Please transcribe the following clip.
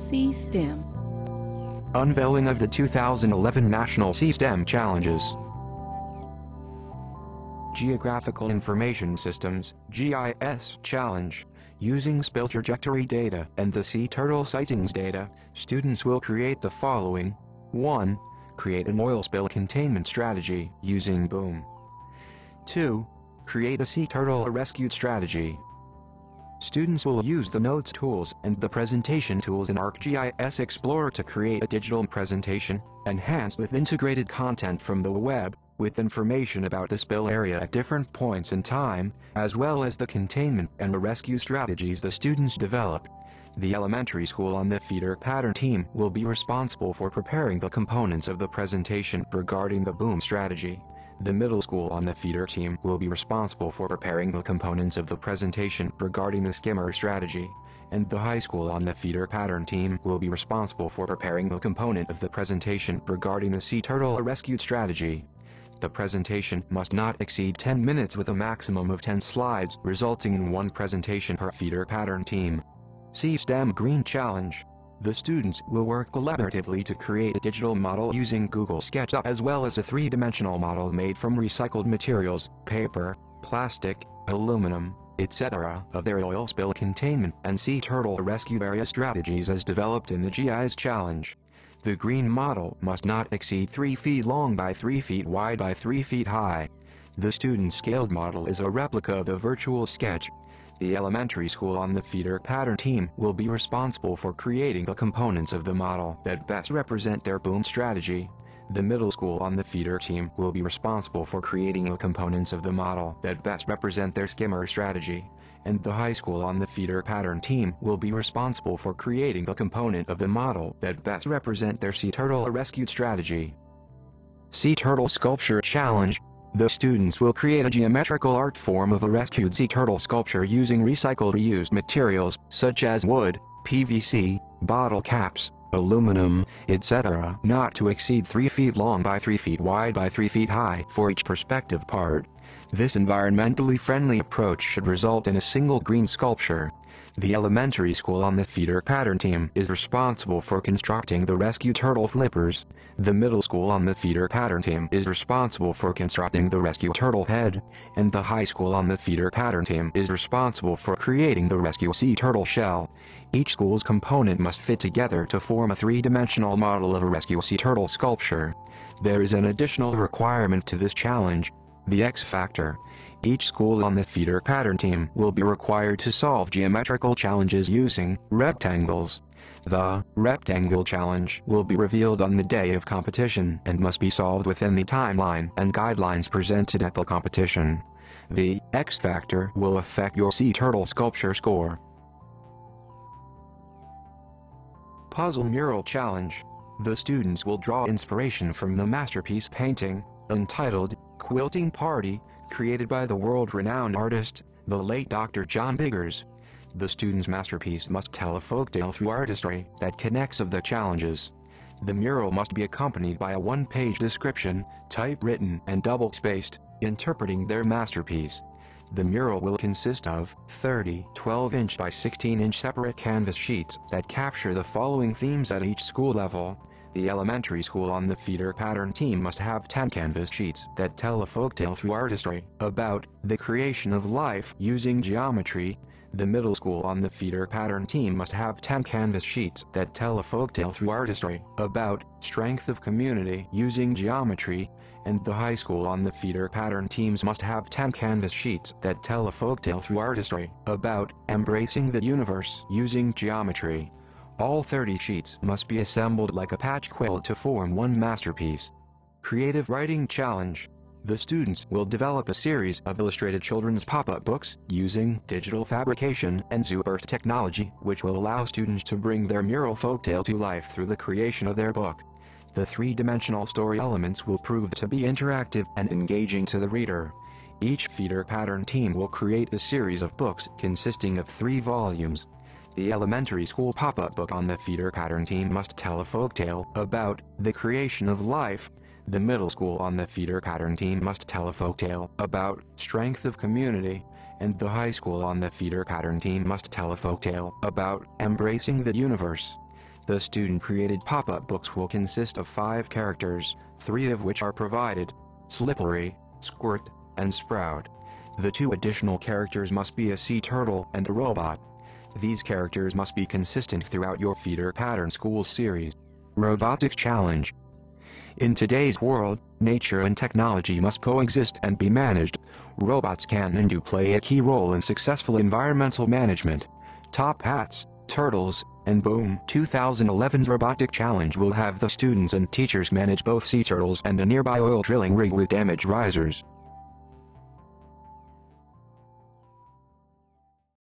CSTEM. Unveiling of the 2011 National CSTEM Challenges. Geographical Information Systems (GIS) Challenge. Using spill trajectory data and the sea turtle sightings data, students will create the following. 1. Create an oil spill containment strategy using BOOM. 2. Create a sea turtle rescue strategy. Students will use the Notes tools and the presentation tools in ArcGIS Explorer to create a digital presentation, enhanced with integrated content from the web, with information about the spill area at different points in time, as well as the containment and rescue strategies the students develop. The elementary school on the feeder pattern team will be responsible for preparing the components of the presentation regarding the BOOM strategy. The middle school on the feeder team will be responsible for preparing the components of the presentation regarding the skimmer strategy, and the high school on the feeder pattern team will be responsible for preparing the component of the presentation regarding the sea turtle rescue strategy. The presentation must not exceed 10 minutes with a maximum of 10 slides, resulting in one presentation per feeder pattern team. CSTEM Green Challenge. The students will work collaboratively to create a digital model using Google SketchUp as well as a three-dimensional model made from recycled materials, paper, plastic, aluminum, etc. of their oil spill containment and sea turtle rescue area strategies as developed in the GIS challenge. The green model must not exceed 3 feet long by 3 feet wide by 3 feet high. The student scaled model is a replica of the virtual sketch. The elementary school on the feeder pattern team will be responsible for creating the components of the model that best represent their BOOM strategy. The middle school on the feeder team will be responsible for creating the components of the model that best represent their skimmer strategy. And the high school on the feeder pattern team will be responsible for creating the component of the model that best represent their sea turtle rescue strategy. Sea Turtle Sculpture Challenge. The students will create a geometrical art form of a rescued sea turtle sculpture using recycled reused materials, such as wood, PVC, bottle caps, aluminum, etc. not to exceed 3 feet long by 3 feet wide by 3 feet high for each perspective part. This environmentally friendly approach should result in a single green sculpture. The elementary school on the feeder pattern team is responsible for constructing the rescue turtle flippers. The middle school on the feeder pattern team is responsible for constructing the rescue turtle head, and the high school on the feeder pattern team is responsible for creating the rescue sea turtle shell. Each school's component must fit together to form a three-dimensional model of a rescue sea turtle sculpture. There is an additional requirement to this challenge: the X factor. Each school on the feeder pattern team will be required to solve geometrical challenges using rectangles. The rectangle challenge will be revealed on the day of competition and must be solved within the timeline and guidelines presented at the competition. The X factor will affect your sea turtle sculpture score. Puzzle Mural Challenge. The students will draw inspiration from the masterpiece painting, entitled Quilting Party, created by the world-renowned artist, the late Dr. John Biggers. The student's masterpiece must tell a folktale through artistry that connects of the challenges. The mural must be accompanied by a one-page description, typewritten and double-spaced, interpreting their masterpiece. The mural will consist of 30 12-inch by 16-inch separate canvas sheets that capture the following themes at each school level. The elementary school on the feeder pattern team must have 10 canvas sheets that tell a folktale through artistry about the creation of life using geometry. The middle school on the feeder pattern team must have 10 canvas sheets that tell a folktale through artistry about strength of community using geometry. And the high school on the feeder pattern teams must have 10 canvas sheets that tell a folktale through artistry about embracing the universe using geometry. All 30 sheets must be assembled like a patch quilt to form one masterpiece. Creative Writing Challenge. The students will develop a series of illustrated children's pop-up books using digital fabrication and Zoobert technology, which will allow students to bring their mural folktale to life through the creation of their book. The three-dimensional story elements will prove to be interactive and engaging to the reader. Each feeder pattern team will create a series of books consisting of 3 volumes. The elementary school pop-up book on the feeder pattern team must tell a folktale about the creation of life. The middle school on the feeder pattern team must tell a folktale about strength of community. And the high school on the feeder pattern team must tell a folktale about embracing the universe. The student-created pop-up books will consist of 5 characters, 3 of which are provided: Slippery, Squirt, and Sprout. The 2 additional characters must be a sea turtle and a robot. These characters must be consistent throughout your feeder pattern school series. Robotics Challenge. In today's world, nature and technology must coexist and be managed. Robots can and do play a key role in successful environmental management. Top Hats, Turtles, and Boom 2011's Robotic Challenge will have the students and teachers manage both sea turtles and a nearby oil drilling rig with damage risers.